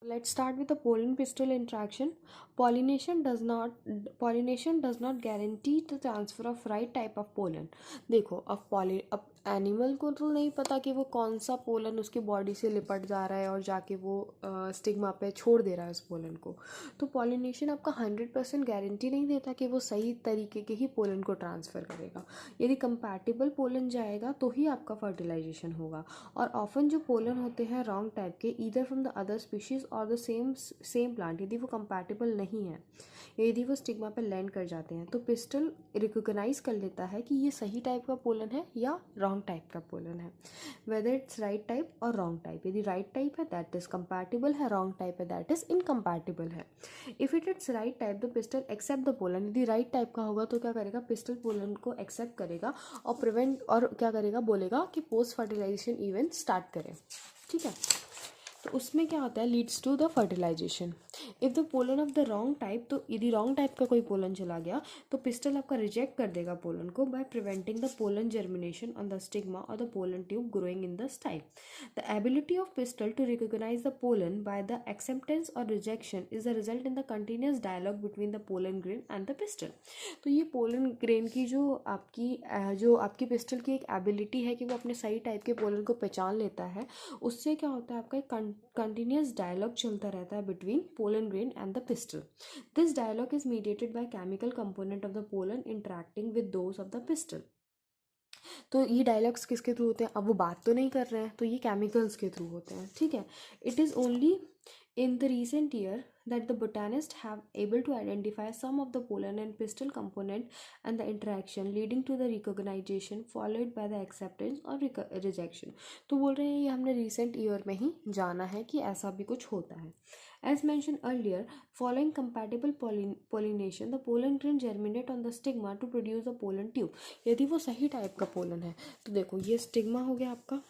Let's start with the pollen pistil interaction. Pollination does not guarantee the transfer of right type of pollen. देखो अब animal को तो नहीं पता कि वो कौन सा पोलन उसकी बॉडी से लिपट जा रहा है और जाके वो स्टिग्मा पे छोड़ दे रहा है उस पोलन को। तो पॉलिनेशन आपका 100% गारंटी नहीं देता कि वो सही तरीके के ही पोलन को ट्रांसफ़र करेगा। यदि कंपैटिबल पोलन जाएगा तो ही आपका फर्टिलाइजेशन होगा। और ऑफन जो पोलन होते हैं रॉन्ग टाइप के, either from the other species और द सेम प्लांट, यदि वो कंपैटिबल नहीं है, यदि वो स्टिग्मा पे लैंड कर जाते हैं तो पिस्टल रिकोगनाइज कर लेता है कि ये सही टाइप का पोलन है या रॉन्ग टाइप का पोलन है, वेदर इट्स राइट टाइप और रॉन्ग टाइप। यदि राइट टाइप है दैट इज कंपैटिबल है, रॉन्ग टाइप है दैट इज इनकम्पैटिबल है। If it's right type the pistil accept the pollen. यदि राइट टाइप का होगा तो क्या करेगा, पिस्टल पोलन को एक्सेप्ट करेगा और प्रिवेंट और क्या करेगा, बोलेगा कि पोस्ट फर्टिलाइजेशन इवेंट स्टार्ट करें। ठीक है, तो उसमें क्या होता है, leads to the fertilization. If the pollen of the wrong type, तो यदि रॉन्ग टाइप का कोई पोलन चला गया तो पिस्टल आपका रिजेक्ट कर देगा पोलन को by preventing the pollen germination on the stigma और the pollen tube growing in the style. The ability of pistil to recognise the pollen by the acceptance और rejection is the result in the continuous dialogue between the pollen grain and the pistil. तो ये pollen grain की जो आपकी pistol की एक ability है कि वो अपने सही टाइप के पोलन को पहचान लेता है, उससे क्या होता है, आपका एक कंटिन्यूस डायलॉग चलता रहता है between pollen grain and the pistil. This dialogue is mediated by chemical component of the pollen interacting with those of the pistil. तो ये डायलॉग्स किसके थ्रू होते हैं, अब वो बात तो नहीं कर रहे हैं, तो ये केमिकल्स के थ्रू होते हैं। ठीक है, it is only in the recent year that the botanists have able to identify some of the pollen and pistil component and the interaction leading to the recognition followed by the acceptance or rejection। तो बोल रहे हैं ये हमने recent year में ही जाना है कि ऐसा भी कुछ होता है। As mentioned earlier, following compatible pollination, the pollen grain germinate on the stigma to produce the pollen tube। यदि वो सही टाइप का पोलन है तो देखो ये स्टिग्मा हो गया आपका,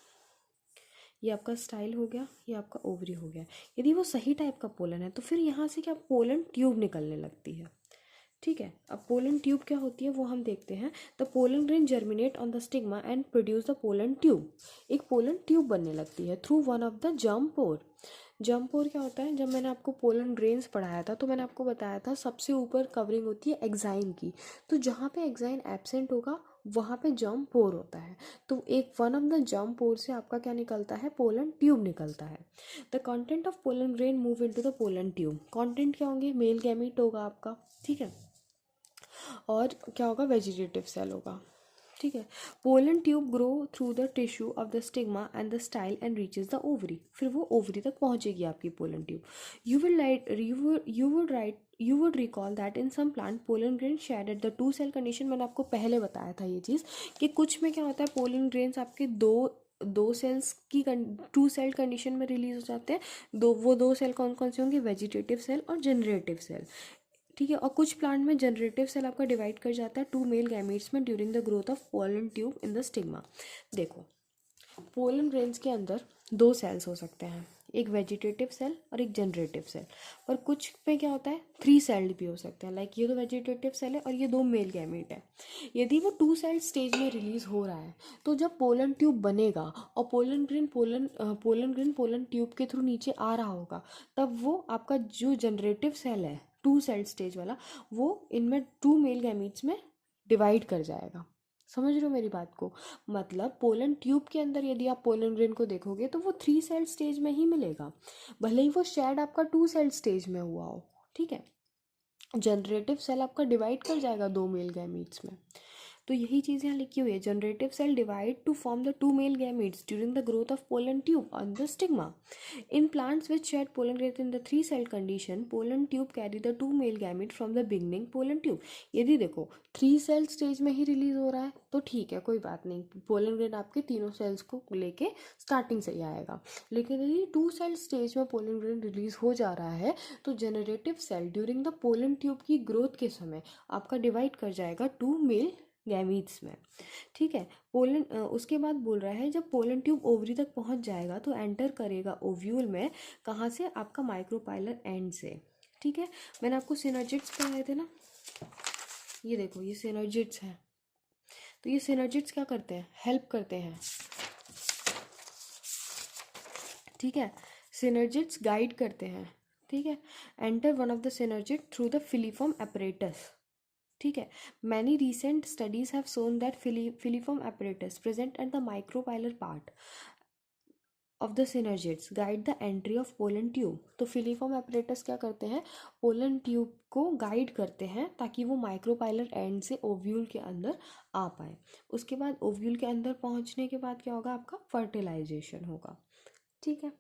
ये आपका स्टाइल हो गया, ये आपका ओवरी हो गया। यदि वो सही टाइप का पोलन है तो फिर यहाँ से क्या पोलन ट्यूब निकलने लगती है। ठीक है, अब पोलन ट्यूब क्या होती है वो हम देखते हैं। The pollen grain germinate on the stigma and produce the pollen tube. एक पोलन ट्यूब बनने लगती है through one of the germ pore. Germ pore क्या होता है, जब मैंने आपको पोलन ग्रेन्स पढ़ाया था तो मैंने आपको बताया था सबसे ऊपर कवरिंग होती है एक्साइन की, तो जहाँ पे एक्साइन एब्सेंट होगा वहाँ पे जर्म पोर होता है। तो एक वन ऑफ द जर्म पोर से आपका क्या निकलता है, पोलन ट्यूब निकलता है। The content of pollen grain move into the pollen tube. Content क्या होंगे, मेल गैमीट होगा आपका, ठीक है, और क्या होगा, वेजिटेटिव सेल होगा। ठीक है, pollen tube grow through the tissue of the stigma and the style and reaches the ovary. फिर वो ओवरी तक पहुंचेगी आपकी pollen tube. You would recall that in some plant pollen grain shed at the two cell condition. मैंने आपको पहले बताया था ये चीज़ कि कुछ में क्या होता है, पोलन ग्रेन्स आपके दो सेल्स की टू सेल कंडीशन में रिलीज हो जाते हैं। दो सेल कौन कौन से होंगे, वेजिटेटिव सेल और जनरेटिव सेल। ठीक है, और कुछ प्लांट में जनरेटिव सेल आपका डिवाइड कर जाता है टू मेल गैमीट्स में during the growth of pollen tube in the stigma. देखो पोलन ग्रेन्स के अंदर दो सेल्स हो सकते हैं, एक वेजिटेटिव सेल और एक जनरेटिव सेल। और कुछ में क्या होता है, थ्री सेल्ड भी हो सकते हैं, लाइक ये तो वेजिटेटिव सेल है और ये दो मेल गैमीट है। यदि वो टू सेल स्टेज में रिलीज हो रहा है तो जब पोलन ट्यूब बनेगा और पोलन ग्रेन पोलन ट्यूब के थ्रू नीचे आ रहा होगा, तब वो आपका जो जनरेटिव सेल है टू सेल स्टेज वाला, वो इनमें टू मेल गैमीट्स में डिवाइड कर जाएगा। समझ रहे हो मेरी बात को, मतलब पोलन ट्यूब के अंदर यदि आप पोलन ग्रेन को देखोगे तो वो थ्री सेल स्टेज में ही मिलेगा, भले ही वो शेड आपका टू सेल स्टेज में हुआ हो। ठीक है, जनरेटिव सेल आपका डिवाइड कर जाएगा दो मेल गैमीट्स में। तो यही चीज़ यहाँ लिखी हुई है, generative cell divide to form the two male gametes during the growth of pollen tube on the stigma. In plants which shed pollen grain in the three cell condition, pollen tube carry the two male gamete from the beginning pollen tube. यदि देखो three cell stage में ही release हो रहा है तो ठीक है, कोई बात नहीं, पोलन ग्रेन आपके तीनों सेल्स को लेके स्टार्टिंग से ही आएगा। लेकिन यदि टू सेल स्टेज में पोलन ग्रेन रिलीज हो जा रहा है तो generative cell during the pollen tube की ग्रोथ के समय आपका डिवाइड कर जाएगा टू मेल गैमीट्स में। ठीक है, पोलन उसके बाद बोल रहा है जब पोलन ट्यूब ओवरी तक पहुंच जाएगा तो एंटर करेगा ओव्यूल में, कहाँ से, आपका माइक्रोपाइलर एंड से। ठीक है, मैंने आपको सिनर्जिड्स पढ़ाए थे ना, ये देखो ये सिनर्जिड्स हैं। तो ये सिनर्जिड्स क्या करते हैं, हेल्प करते हैं। ठीक है, सिनर्जिड्स गाइड करते हैं, ठीक है। Enter one of the synergid through the filiform apparatus, ठीक है। Many recent studies have shown that filiform apparatus present at the micropylar part of the synergids guide the entry of pollen tube. तो filiform apparatus क्या करते हैं, pollen tube को guide करते हैं ताकि वो माइक्रोपाइलर एंड से ओव्यूल के अंदर आ पाए। उसके बाद ओव्यूल के अंदर पहुंचने के बाद क्या होगा, आपका फर्टिलाइजेशन होगा, ठीक है।